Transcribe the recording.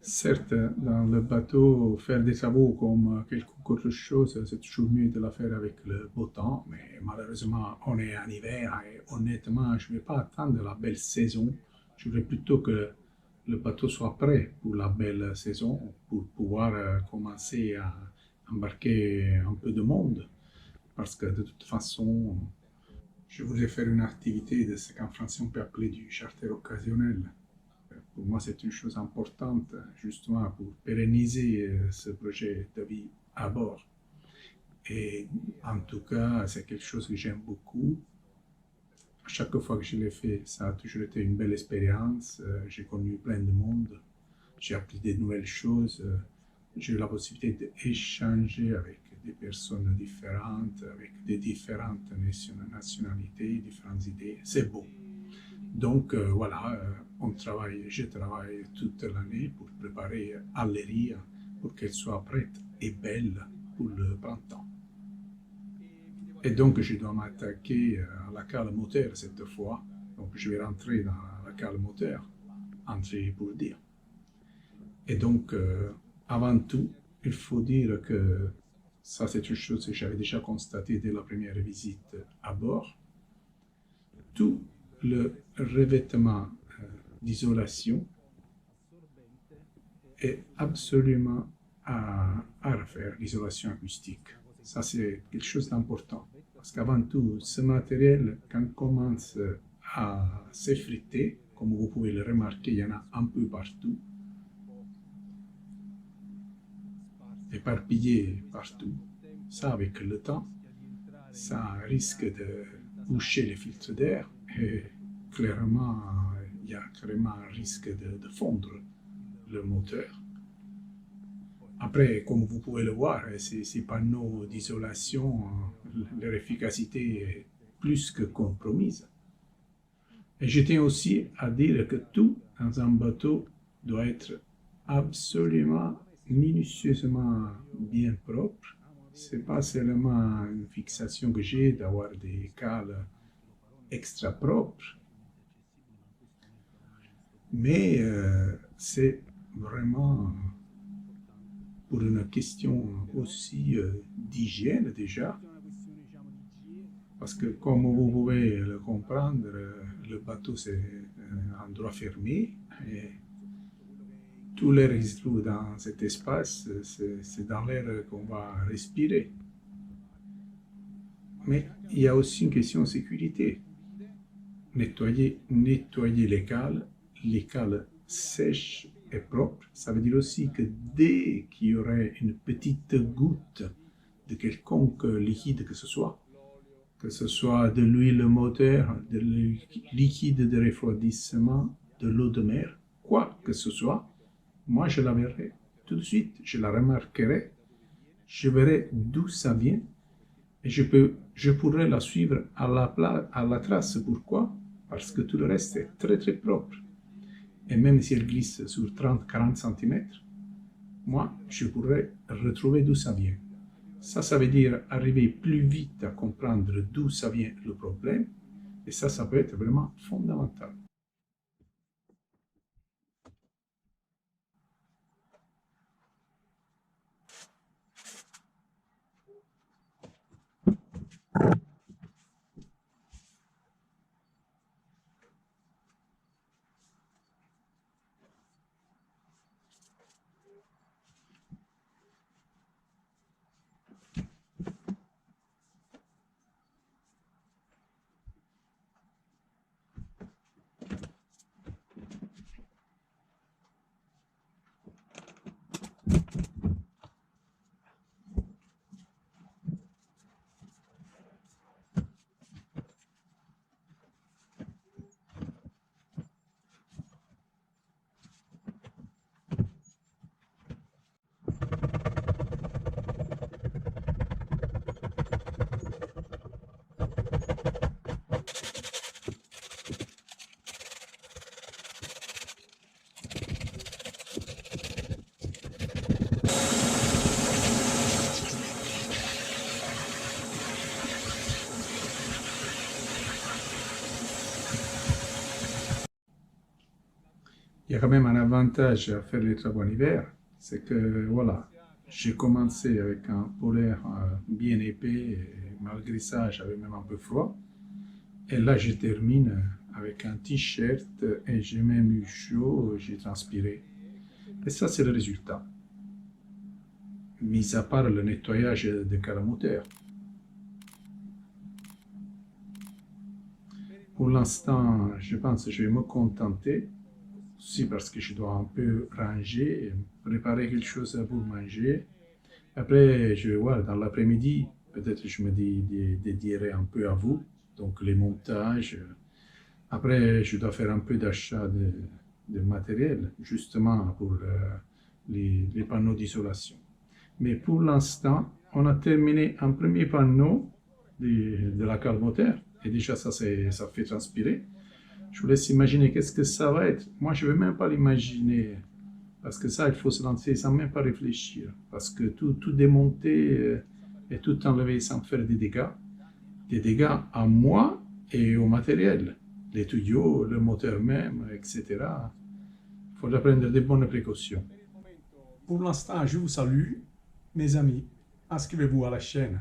Certes, dans le bateau, faire des travaux comme quelque autre chose, c'est toujours mieux de la faire avec le beau temps, mais malheureusement, on est en hiver et honnêtement, je ne vais pas attendre la belle saison. Je voudrais plutôt que le bateau soit prêt pour la belle saison, pour pouvoir commencer à embarquer un peu de monde. Parce que de toute façon, je voudrais faire une activité de ce qu'en français on peut appeler du charter occasionnel. Pour moi, c'est une chose importante, justement, pour pérenniser ce projet de vie à bord. Et en tout cas, c'est quelque chose que j'aime beaucoup. À chaque fois que je l'ai fait, ça a toujours été une belle expérience. J'ai connu plein de monde, j'ai appris des nouvelles choses. J'ai eu la possibilité d'échanger avec des personnes différentes, avec des différentes nationalités, différentes idées. C'est beau. Donc voilà, je travaille toute l'année pour préparer Alleria pour qu'elle soit prête et belle pour le printemps. Et donc je dois m'attaquer à la cale moteur cette fois. Donc je vais rentrer dans la cale moteur, entrer pour dire. Et donc avant tout, il faut dire que ça c'est une chose que j'avais déjà constatée dès la première visite à bord. Tout le revêtement d'isolation est absolument à refaire, l'isolation acoustique. Ça, c'est quelque chose d'important. Parce qu'avant tout, ce matériel, quand il commence à s'effriter, comme vous pouvez le remarquer, il y en a un peu partout, éparpillé partout. Ça, avec le temps, ça risque de boucher les filtres d'air et clairement, il y a clairement un risque de fondre le moteur. Après, comme vous pouvez le voir, ces panneaux d'isolation, leur efficacité est plus que compromise. Et je tiens aussi à dire que tout dans un bateau doit être absolument minutieusement bien propre. C'est pas seulement une fixation que j'ai d'avoir des cales extra propres, mais c'est vraiment pour une question aussi d'hygiène déjà, parce que comme vous pouvez le comprendre, le bateau c'est un endroit fermé et tout l'air qui se trouve dans cet espace, c'est dans l'air qu'on va respirer. Mais il y a aussi une question de sécurité. Nettoyer les cales sèches et propres, ça veut dire aussi que dès qu'il y aurait une petite goutte de quelconque liquide que ce soit de l'huile moteur, de liquide de refroidissement, de l'eau de mer, quoi que ce soit, moi je la verrai tout de suite, je la remarquerai, je verrai d'où ça vient et je pourrais la suivre à la trace. Pourquoi? Parce que tout le reste est très très propre. Et même si elle glisse sur 30-40 cm, moi, je pourrais retrouver d'où ça vient. Ça veut dire arriver plus vite à comprendre d'où ça vient le problème. Et ça peut être vraiment fondamental. a quand même un avantage à faire les travaux en hiver, c'est que voilà, j'ai commencé avec un polaire bien épais, et malgré ça j'avais même un peu froid. Et là je termine avec un t-shirt et j'ai même eu chaud, j'ai transpiré. Et ça c'est le résultat, mis à part le nettoyage des calamoteurs. Pour l'instant, je pense que je vais me contenter, aussi parce que je dois un peu ranger, préparer quelque chose pour manger. Après, je vais voir dans l'après-midi, peut-être je me dédierai un peu à vous, donc les montages. Après, je dois faire un peu d'achat de matériel, justement pour les panneaux d'isolation. Mais pour l'instant, on a terminé un premier panneau de la cale moteur. Et déjà, ça fait transpirer. Je vous laisse imaginer qu'est-ce que ça va être. Moi, je ne vais même pas l'imaginer. Parce que ça, il faut se lancer sans même pas réfléchir. Parce que tout démonter et tout enlever sans faire des dégâts à moi et au matériel, les tuyaux, le moteur même, etc. Il faudra prendre de bonnes précautions. Pour l'instant, je vous salue, mes amis. Inscrivez-vous à la chaîne.